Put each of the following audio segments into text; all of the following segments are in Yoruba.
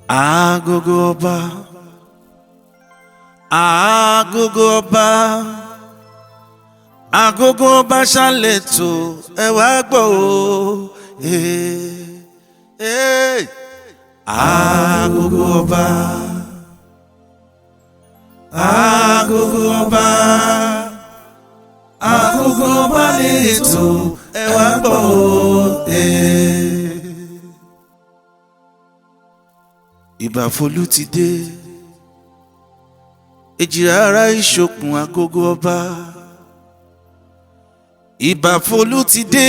Agogo Oba, Agogo Oba, Agogo Oba ṣàlètò ẹ wá gbọ́ o. Agogo Oba, Agogo Oba, Agogo Oba lètò ẹ wá gbọ́ o. Ìbàfolú ti dé, èjìrà ìṣòkun Agogo Oba. Ìbàfolú ti dé,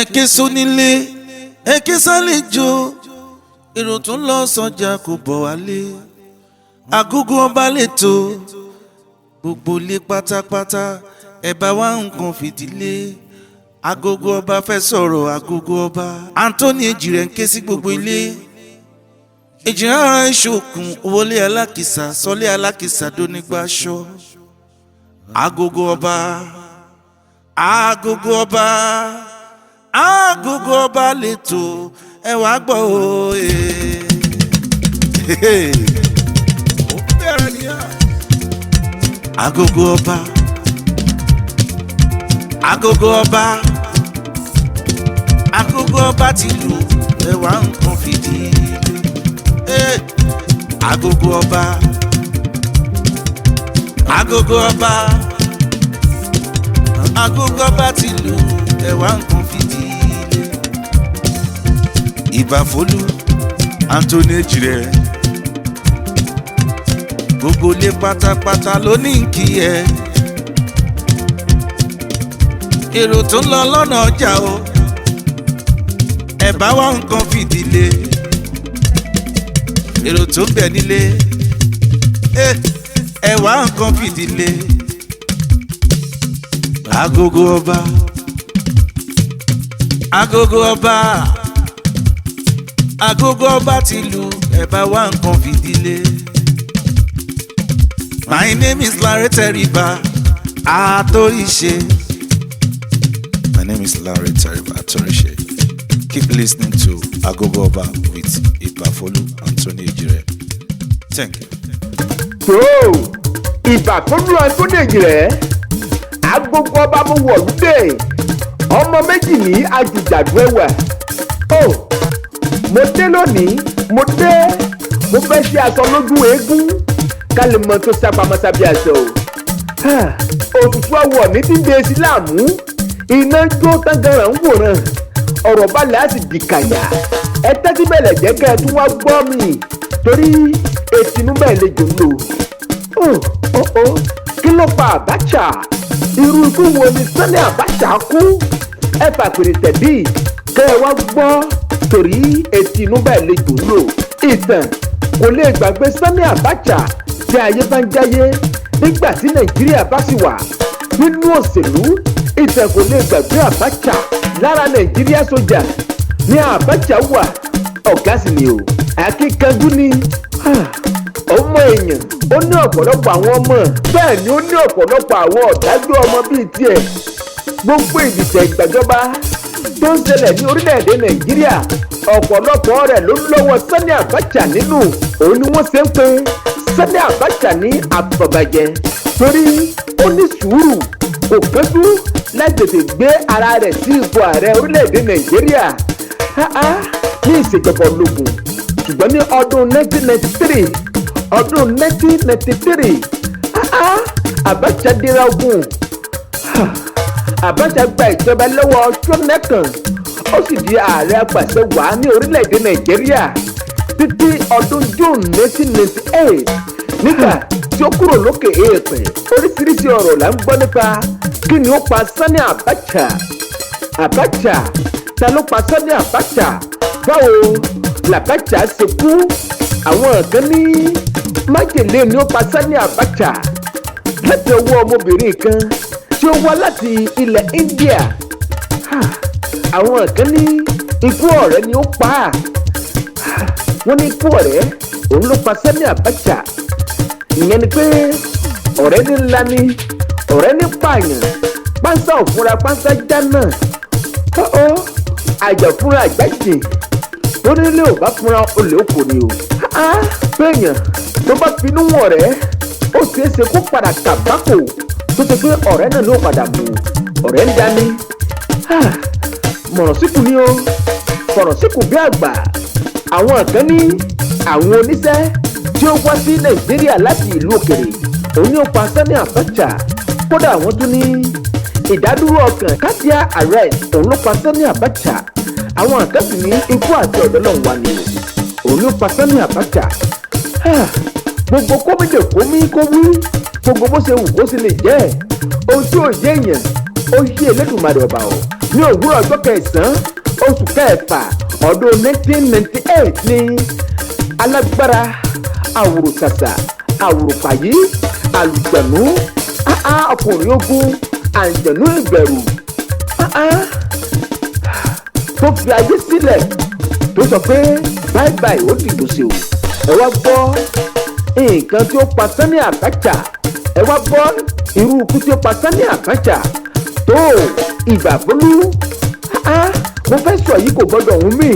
ẹ̀kẹ́ sónílé, ẹ̀kẹ́ sálejò, èrò tó ń lọ sọ́jà kò bọ̀ wálé. Agogo Oba lètò, gbogbo ilé pátápátá, ẹ bá wá nǹkan fìdílé. Agogo Oba fẹ́ sọ̀rọ̀ Agogo Oba. Anthony Ejire ń ké sí gbogbo ilé. Èjìrà ìṣòkun wọlé alákìsà, sọlé alákìsà dónígbà aṣọ. Agogo Oba, Agogo Oba, Agogo Oba lètò ẹ wá gbọ́ o. Agogo Oba, Agogo Oba, Agogo Oba ti lù ẹ wá nǹkan fìdí. Agogo Oba, Agogo Oba, Agogo Oba ti lù ẹ wá nǹkan fìdí. Ìbàfolú Anthony Ejire, gbogbo ilé pátápátá ló ní kí ẹ. Èrò tó ń lọ lọ́nà ọjà o, ẹ bá wá nǹkan fìdílé. Èrò tó ń bẹ nílé, ẹ wá nǹkan fìdílé. Agogo Oba, Agogo Oba, Agogo Oba ti lù ẹ bá wá nǹkan fìdílé. My name is Larry Teriba Atorise. My name is Larry Teriba Atorise. Keep listening to Agogo Oba with Ìbàfolú Anthony Ejire. Thank you. So, Ìbàfolú Anthony Ejire, Agogo Oba mo wọ̀ lóde. Ọmọ méjì ní ajìjàdù ẹwà. Oh, mo dé lónìí, mo fẹ́ ṣe aṣọ lójú eégún. Ká lè mọ tó sápamọ́sá bí aṣọ o. Òtútù ọwọ́ ní tí ń gbé sí láàmú. Iná jó tángàrà ń wòran. Ọ̀rọ̀ balẹ̀ á sì di kàyà. Ẹ tẹ́tí bẹ̀lẹ̀ jẹ́ kẹ́ ẹ tún wá gbọ́ mi. Torí etí inú bẹ́ẹ̀ lè jò ń lò. Kí ló pa Abacha? Irú ikú wo ni Sani Abacha kú? Ẹ fàpèrè tẹ̀bí. Kẹ́ ẹ wá gbọ́ torí etí inú bẹ́ẹ̀ lè jò ń lò. Ìtàn kò lè gbàgbé Sani Abacha tí ayé bá ń jáyé nígbà tí Nàìjíríà bá sì wà nínú òṣèlú. Ìtàn kò lè gbàgbé Abacha lára Nàìjíríà sójà ní Abacha wà. Ọ̀gá sì ni o, akíkanjú ni. Ọmọ èèyàn ó ní ọ̀pọ̀lọpọ̀ àwọn ọmọ, bẹ́ẹ̀ ni ó ní ọ̀pọ̀lọpọ̀ àwọn ọ̀dájú ọmọ bíi tiẹ̀. Gbogbo ìdìtẹ̀ ìgbàjọba tó ń ṣẹlẹ̀ ní orílẹ̀-èdè Nàìjíríà, ọ̀pọ̀lọpọ̀ rẹ̀ ló lọ́wọ́ Sani Abacha nínú. Òun ni wọ́n ṣe ń pe Sani Abacha ní àbọ̀bàjẹ́ torí ó ní sùúrù, kò kánjú láti tètè gbé ara rẹ̀ sí ipò ààrẹ orílẹ̀-èdè Nàìjíríà ní ìṣèjọba ológun. Ṣùgbọ́n ní ọdún 1993 Abacha dira ogun. Abacha gba ìjọba lọ́wọ́ Ṣónẹ́kàn, ó sì di ààrẹ apàṣẹwàá ní orílẹ̀-èdè Nàìjíríà títí ọdún June 1998. Nígbà tí ó kúrò lókè èèpẹ̀, oríṣiríṣi ọ̀rọ̀ là ń gbọ́ nípa kí ni ó pa Sani Abacha. Abacha, ta ló pa Sani Abacha? Báwo l'Abacha ṣe kú? Àwọn kan ní májèlé ni ó pa Sani Abacha láti ọwọ́ ọmọbìnrin kan tí ó wá láti ilẹ̀ India. Àwọn kan ní ikú ọ̀rẹ́ ni ó pa á. Wọ́n ní ikú ọ̀rẹ́ òun ló pa Sani Abacha. Ìyẹn ni pé ọ̀rẹ́ ní ńlá ni, ọ̀rẹ́ ní pààyàn, pánsá òfúnra pánsá jánà. Àjàfúnra àjájì onílé ò bá fúnra olè oko ni o. péèyàn tó bá finú wọn rẹ̀ ó ṣeé ṣe kó padà kàbákò tó ṣe pé ọ̀rẹ́ náà ló padà mú ọ̀rẹ́ ń dání. mọ̀ràn síkù ni o fọ̀rọ̀ síkù bí àgbà. àwọn kan ní àwọn oníṣẹ́ tí ó wá sí nàìjíríà láti ìlú òkèrè òun ni ó pa Sani Abacha. kódà àwọn tún ní ìdádúró ọkàn cardiac arrest òun ló pa Sani Abacha. àwọn àkẹ́sì ní ikú àti ọ̀dọ́ náà wà ní òun ló pa Sani Abacha. gbogbo kómìdè kómí kó wí gbogbo bó ṣe wù kó sì lè jẹ́ ohun tí ò yé èèyàn ó yé Elédùmarè ọba o. ní òwúrọ̀ ọjọ́ kẹsàn-án oṣù kẹfà ọdún 1998 ní alágbára àwòrò-sàsà àwòrò-pàyí àlùjẹ̀nú ọkùnrin ogun àǹjẹ̀nú ìbẹ̀rù tó fi ayé sílẹ̀ tó sọ pé báyìí ó dìbò sí o. ẹ wá gbọ́ nǹkan tí ó pa Sani Abacha. ẹ wá gbọ́ irú ikú tí ó pa Sani Abacha tó ìgbàgbọ́lú. mo fẹ́ sọ yìí kò gbọ́dọ̀ hún mi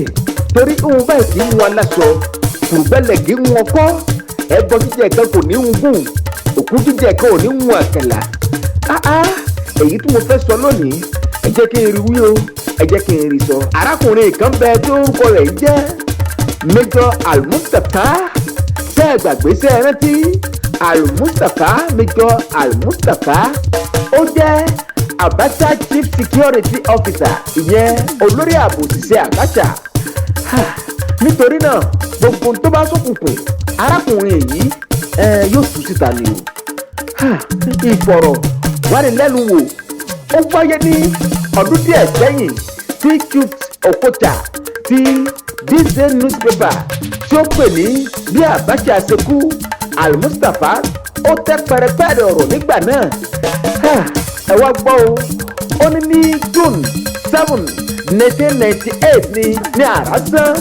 torí òun báyìí kì í wọn aláṣọ kùrùbẹ́lẹ̀ kì í wọn kọ́ ẹbọ jíjẹ kan kò ní ń gùn òkú jíjẹ kan ò ní ń wọn àkàlà. èyí tí mo fẹ́ sọ lónìí ẹ jẹ́ kí n rí wí o ẹ jẹ́ kí n rí sọ. arákùnrin kan bẹ tí orúkọ rẹ̀ jẹ́ Major Al-Mustapha. ṣé ẹ gbàgbé ṣé ẹ rántí Al-Mustapha Major Al-Mustapha ó jẹ́ Abacha Chief Security Officer ìyẹn olórí ààbò òṣìṣẹ́ Abacha. nítorí náà gbogbo tó bá ṣókùnkùn arákùnrin yìí yóò tú síta ni o. ìfọ̀rọ̀wánilẹ́nuwò ó wáyé ní ọdún díẹ̀ sẹ́yìn tí Chuks Okocha ti this day newspaper tí ó pè ní bí Abacha ṣe kú. Al-Mustapha ó tẹ́ pẹrẹpẹrẹ ọ̀rọ̀ nígbà náà. ẹ wá gbọ́ o ó ní ní June 7 1998 ní àrásán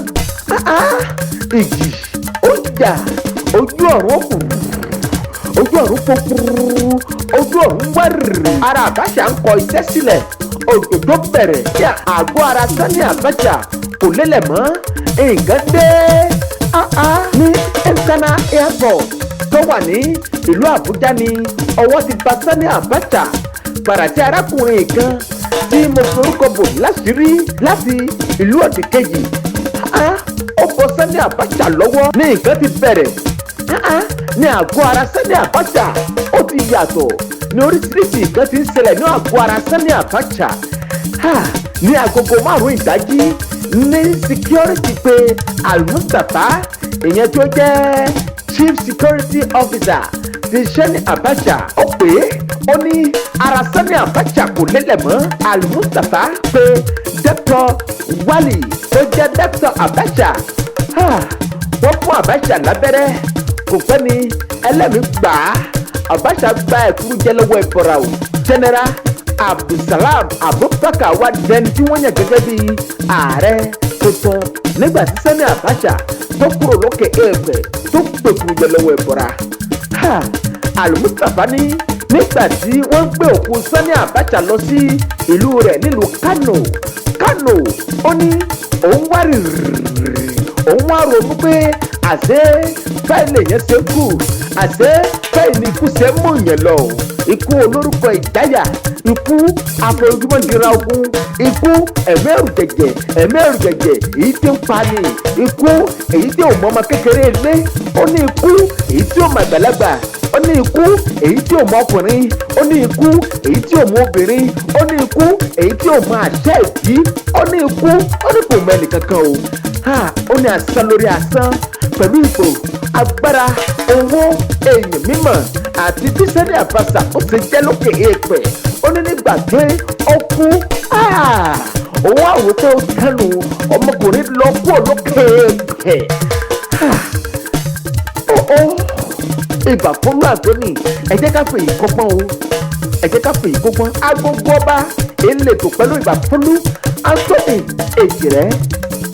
ìjì ó jà ojú ọ̀run ó kù ojú ọ̀run pòpòrò ojú ọ̀run wẹ́rì. ara Abacha ń kọ iṣẹ́ sílẹ̀ òjò tó bẹ̀rẹ̀ sí àgọ́ ara Sani Abacha kò lélẹ̀ mọ́ nǹkan dé ní International Airport tó wà ní ìlú Àbújá ni ọwọ́ ti bà Sani Abacha. gbàrà tí arákùnrin kan tí mo forúkọ bò láṣìírí láti ìlú òdì kejì ó bọ́ Sani Abacha lọ́wọ́ ní nǹkan ti bẹ̀rẹ̀. ní àgọ́ ara Sani Abacha ó ti yàtọ̀ ní oríṣiríṣi nǹkan ti ń ṣẹlẹ̀ ní àgọ́ ara Sani Abacha. ní agogo 5 ìdájí ní security pé Al-Mustapha ìyẹn tó jẹ́ Chief Security Officer ti Sani Abacha ó pè é ó ní ara Sani Abacha kò lélẹ̀ mọ́. Al-Mustapha pé Dr. Wali tó jẹ́ Dr. Abacha. wọ́n fún Abacha lábẹ́rẹ́ kò pẹ́ ni ẹlẹ́mìí gbà á. Abacha gba ẹ̀kúrú jẹ́ lọ́wọ́ ìbọ̀ra o. General Abdulsalam Abubakar wá dẹni tí wọ́n yàn gẹ́gẹ́ bí ààrẹ tuntun nígbà tí Sani Abacha tó kúrò lókè èèpẹ̀ tó gbẹ̀kúrú jẹ́ lọ́wọ́ ìbọ̀ra. Al-Mustapha ní nígbà tí wọ́n ń gbé òkú Sani Abacha lọ sí ìlú rẹ̀ nílùú Kano ó ní òun wá òun wá ronú pé àṣé fáìlì yẹn ṣe kú àṣé fáìlì ikú ṣe mú yẹn lọ ikú olórúkọ ìdáyà ikú àfọwọ́júmọ́dìra ogun ikú ẹ̀mẹ́rù jẹ̀jẹ̀ èyí tí ń pani ikú èyí tí ò mọ ọmọ kékeré ilé ó ní ikú èyí tí ò mọ àgbàlagbà ó ní ikú èyí tí ò mọ ọkùnrin ó ní ikú èyí tí ò mọ obìnrin ó ní ikú èyí tí ò mọ àṣẹ ìdí ó ní ikú ó ní kò mọ ẹnì kankan o. ó ní asán lórí asán pẹ̀lú ipò agbára owó èèyàn mímọ̀ àti bí Sani Abacha ó ṣe jẹ́ lókè èèpẹ̀ ó ní nígbà pé ó kú òun àwò pé ó tẹnu ọmọkùnrin lọ kú lókè èèpẹ̀. ìgbà fún àgbóni ẹ jẹ́ ká fèyí kọ́gbọ́n o ẹ jẹ́ ká fèyí kọ́gbọ́n. Agogo Ọba èlé tó pẹ̀lú ìgbà fúnlú Anthony Èjìrẹ́